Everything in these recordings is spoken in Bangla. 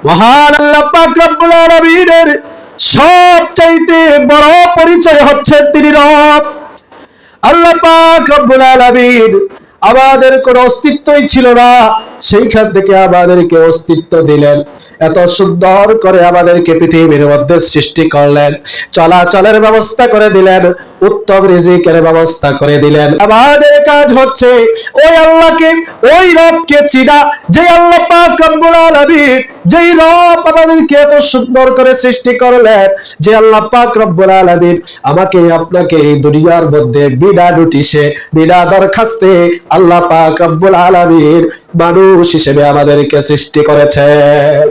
মহান আল্লাহ পাক রব্বুল আলামিনের সবচাইতে বড় পরিচয় হচ্ছে তিনি রব। আল্লাহ পাক রব্বুল আলামিন আমাদের কোনো অস্তিত্বই ছিল না, সেইখান থেকে আমাদেরকে অস্তিত্ব দিলেন। এত সুন্দর করে আমাদেরকে পৃথিবীর মধ্যে সৃষ্টি করলেন, চলাচলের ব্যবস্থা করে দিলেন, উত্তম রিজিকের ব্যবস্থা করে দিলেন। আমাদের কাজ হচ্ছে ওই আল্লাহকে, ওই রবকে চিনা, যে আল্লাহ পাক রব্বুল আলামিন, যেই রব আমাদেরকে এত সুন্দর করে সৃষ্টি করলেন, যে আল্লাহ পাক রব্বুল আলামিন আমাকে আপনাকে এই দুনিয়ার মধ্যে বিনা নোটিশে, বিনা দরখাস্তে আল্লাহ পাক রব্বুল আলামিন মানুষ হিসেবে আমাদেরকে সৃষ্টি করেছেন।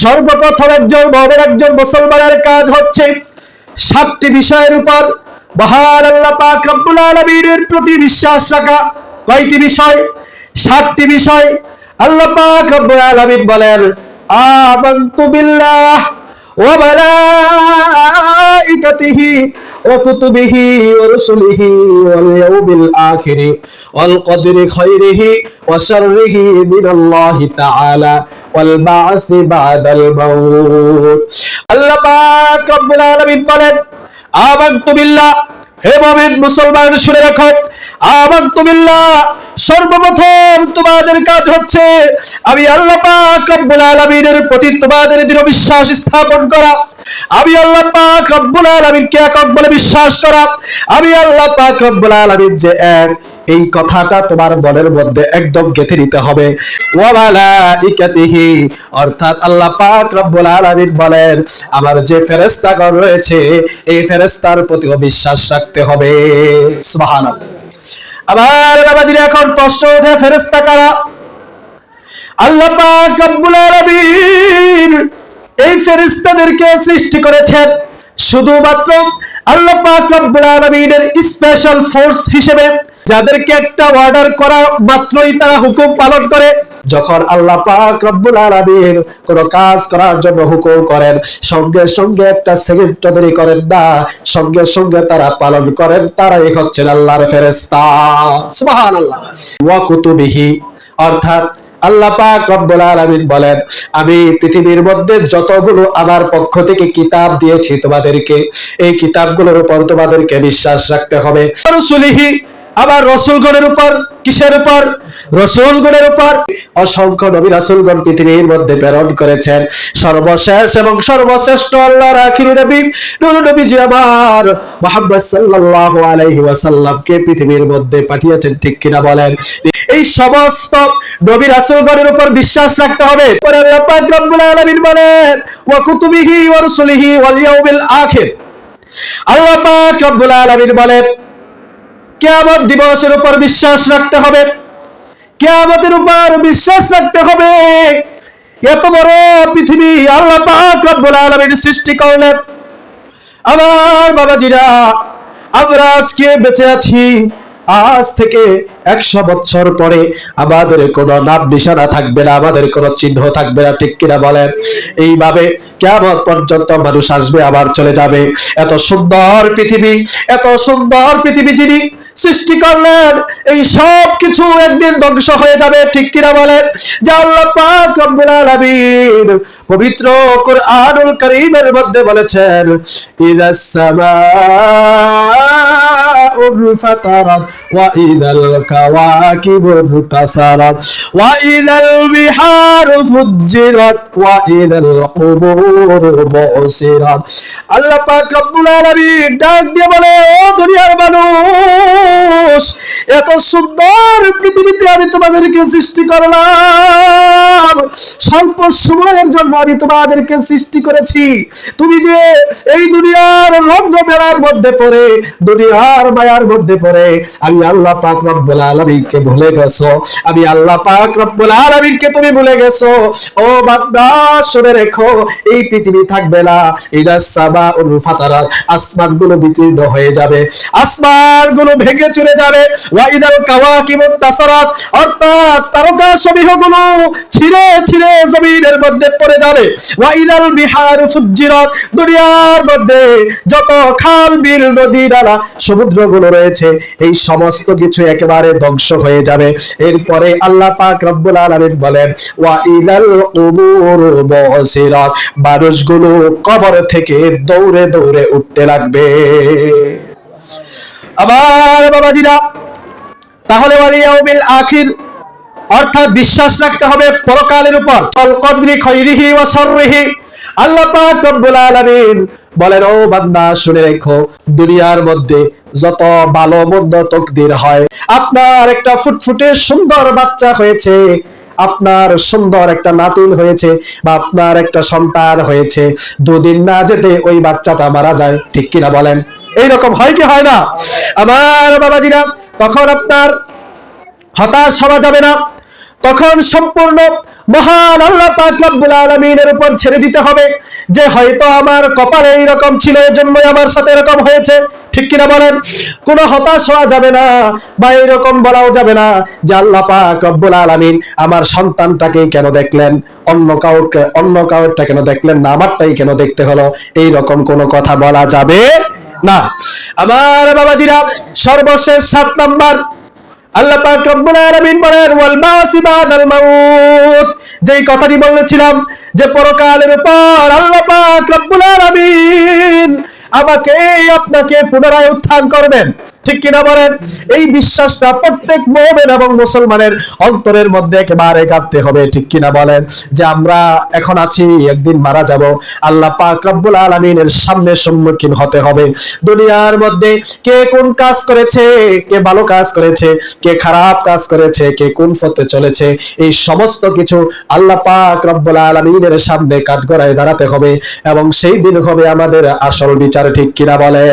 সর্বপ্রথম একজন মুমিন, একজন মুসলমানের কাজ হচ্ছে 7টি বিষয়ের উপর মহান আল্লাহ পাক রব্বুল আলামিনের প্রতি বিশ্বাস রাখা। কয়টি বিষয়? 7টি বিষয়। আল্লাহ পাক রব্বুল আলামিন বলেন, আমানতু বিল্লাহ ওয়া মালাইকাতিহি ওয়া কুতুবিহি ওয়া রুসুলিহি ওয়াল ইয়াউমিল আখির ওয়াল কদরি খাইরিহি ওয়া শাররিহি মিনাল্লাহি তাআলা ওয়াল বা'সি বা'দাল মাউত। আল্লাহ পাক রব্বুল আলামিন বলেন, আমানতু বিল্লাহ, হে মুমিন মুসলমান শুনে রাখো, আমানতু বিল্লাহ, সর্বপ্রথম তোমাদের কাজ হচ্ছে আমি আল্লাহ পাক রব্বুল আলামিনের প্রতি তোমাদের দৃঢ় বিশ্বাস স্থাপন করা। আমি আল্লাহ পাক রব্বুল আলামিনকে একক বলে বিশ্বাস করা। আমি আল্লাহ পাক রব্বুল আলামিন যে এক, এই কথাটা তোমার মনের মধ্যে একদম গেঁথে নিতে হবে। ওয়া মালাইকাতিহি, অর্থাৎ আল্লাহ পাক রব্বুল আলামিন বলেন আমার যে ফেরেশতাগণ রয়েছে, এই ফেরেশতার প্রতিও বিশ্বাস রাখতে হবে। সুবহানাল্লাহ। আবার বাবাজিরা, এখন প্রশ্ন ওঠে, ফেরেশতা কারা? আল্লাহ পাক রব্বুল আলামিন এই ফেরেশতাদেরকে সৃষ্টি করেছেন শুধুমাত্র আল্লাহ পাক রব্বুল আলামিনের স্পেশাল ফোর্স হিসেবে, যাদেরকে একটা অর্ডার করা মাত্রই তারা হুকুম পালন করে। যখন আল্লাহ পাক রব্বুল আলামিন কোন কাজ করার জন্য হুকুম করেন, সঙ্গে সঙ্গে একটা সেকেন্ড দেরি করেন না, সঙ্গে সঙ্গে তারা পালন করেন। তারাই হচ্ছেন আল্লাহর ফেরেশতা। সুবহানাল্লাহ। ওয়া কুতুবিহি, অর্থাৎ আল্লাহ পাক রব্বুল আলামিন বলেন আমি পৃথিবীর মধ্যে যতগুলো আমার পক্ষ থেকে কিতাব দিয়েছি তোমাদেরকে, এই কিতাবগুলোর উপর তোমাদেরকে বিশ্বাস রাখতে হবে। রাসূলিহি, আবার রাসূলগণের উপর। কিসের উপর? রাসূলগণের উপর। অসংখ্য নবী রাসূলগণ পৃথিবীর মধ্যে প্রেরণ করেছেন। সর্বশেষ এবং সর্বশ্রেষ্ঠ আল্লাহর আখিরি নবী নূর নবীজি আমার মুহাম্মদ সাল্লাল্লাহু আলাইহি ওয়াসাল্লামকে পৃথিবীর মধ্যে পাঠিয়েছেন, ঠিক কিনা বলেন? এই সমস্ত নবী রাসূলগণের উপর বিশ্বাস রাখতে হবে। পরে আল্লাহ পাক রব্বুল আলামিন বলেন, ওয়া কুতুবিহি ওয়া রুসুলিহি ওয়াল ইয়াউমিল আখির। আল্লাহ পাক রব্বুল আলামিন বলেন কিয়ামত দিবসের উপর বিশ্বাস রাখতে হবে, কিয়ামতের উপর বিশ্বাস রাখতে হবে। এত বড় পৃথিবী আল্লাহ পাক রব্বুল আলামিন সৃষ্টি করলেন। আমার বাবাজিরা, আমরা আজকে বেঁচে আছি, আজ থেকে 100 বছর পরে আমাদের কোনো নাম নিশানা থাকবে না, আমাদের কোনো চিহ্ন থাকবে না, ঠিক কিনা বলেন? এইভাবে কিয়ামত পর্যন্ত মানুষ আসবে, আবার চলে যাবে। এত সুন্দর পৃথিবী, এত সুন্দর পৃথিবী যিনি সৃষ্টি করলেন, এই সব কিছু একদিন ধ্বংস হয়ে যাবে, ঠিক কিনা বলেন? যে আল্লাহ পাক রব্বুল আলামিন পবিত্র কুরআনুল কারীমের মধ্যে বলেছেন, ইযাস সামাউর ফাতারাত ওয়া ইযাল কাওয়াকিবুর তাসারাত ওয়া ইযাল বিহারু ফুজ্জিরাত ওয়া ইযাল কুবুর বুসিরাত। আল্লাহ পাক রব্বুল আলামিন ডাক দিয়ে বলে, ও দুনিয়ার মানুষ, এত সুন্দর পৃথিবীতে আমি তোমাদেরকে সৃষ্টি করলাম, স্বল্প সময়ের জন্য আমি তোমাদেরকে সৃষ্টি করেছি। তুমি যে এই দুনিয়ার রঙ্গ মেলার মধ্যে পড়ে, দুনিয়ার মায়ার মধ্যে পড়ে আমি আল্লাহ পাক রব্বুল আলামিনকে ভুলে গেছো, আমি আল্লাহ পাক রব্বুল আলামিনকে তুমি ভুলে গেছো। ও বান্দা, শুনে রেখো, এই পৃথিবী থাকবে না। ইযাস সামাউল ফাতারাত, আসমানগুলো বিতীর্ণ হয়ে যাবে, আসমানগুলো ভেঙে চলে যাবে। ওয়া ইযাল কাওয়াকিবুত তাসারাত, অর্থাৎ তারকা সমূহগুলো ছিঁড়ে ছিঁড়ে জমিনের মধ্যে পড়ে যাবে। ওয়া ইযাল বিহারু ফুজ্জিরাত, দুনিয়ার মধ্যে যত খাল বিল নদী নালা সমুদ্রগুলো যতগুলো রয়েছে এই সমস্ত কিছু একেবারে ধ্বংস হয়ে যাবে। এরপরে আল্লাহ পাক রব্বুল আলামিন বলেন ওয়া ইদাল কুবুর বুসিরাত, মানুষগুলো কবর থেকে দৌড়ে দৌড়ে উঠতে লাগবে। আবার বাবাজিরা, তাহলে ওয়াল ইয়াউমিল আখির অর্থাৎ বিশ্বাস রাখতে হবে পরকালের উপর। আল কদরি খাইরিহি ওয়া শাররিহি, আল্লাহ পাক রব্বুল আলামিন বলেন ও বান্দা শুনে রেখো, দুনিয়ার মধ্যে যত ভালো মন্দ তাকদীর হয়, আপনার একটা ফুটফুটে সুন্দর বাচ্চা হয়েছে, আপনার সুন্দর একটা নাতিন হয়েছে, বা আপনার একটা সন্তান হয়েছে, দুদিন না যেতে ওই বাচ্চাটা মারা যায়, ঠিক কিনা বলেন? এইরকম হয় কি হয় না? আমার বাবাজিরা, তখন আপনার হতাশ হওয়া যাবে না, তখন সম্পূর্ণ মহান আল্লাহ পাক রব্বুল আলামিনের উপর ছেড়ে দিতে হবে যে হয়তো আমার কপালে এইরকম ছিল, এজন্যই আমার সাথে এরকম হয়েছে, ঠিক কিনা বলেন? কোনো হতাশ হওয়া যাবে না, বা এরকম বলাও যাবে না যে আল্লাহ পাক রব্বুল আলামিন আমার সন্তানটাকে কেন দেখলেন, অন্য কাউরটা কেন দেখলেন না, আমারটাই কেন দেখতে হলো, এইরকম কোনো কথা বলা যাবে না। আমার বাবাজিরা, সর্বশেষ 7 নাম্বার আল্লাহ পাক রব্বুল আলামিন বলেন ওয়াল বাসি বাদাল মাউত, যেই কথাটি বলেছিলাম যে পরকালের উপর আল্লাহ পাক রব্বুল আলামিন আমাকে আপনাকে পুনরায় উত্থান করবেন, ঠিক কিনা বলেন? এই বিশ্বাসটা প্রত্যেক মুমিন এবং মুসলমানের অন্তরের মধ্যে একেবারে গাঁথতে হবে, ঠিক কিনা বলেন? যে আমরা এখন আছি, একদিন মারা যাব, আল্লাহ পাক রব্বুল আলামিনের সামনে সম্মুখীন হতে হবে। দুনিয়ার মধ্যে কে কোন কাজ করেছে, কে ভালো কাজ করেছে, কে খারাপ কাজ করেছে, কে কোন পথে চলেছে, এই সমস্ত কিছু আল্লাহ পাক রব্বুল আলামিনের সামনে কাঠগড়ায় দাঁড়াতে হবে, এবং সেই দিন হবে আমাদের আসল বিচার, ঠিক কিনা বলে?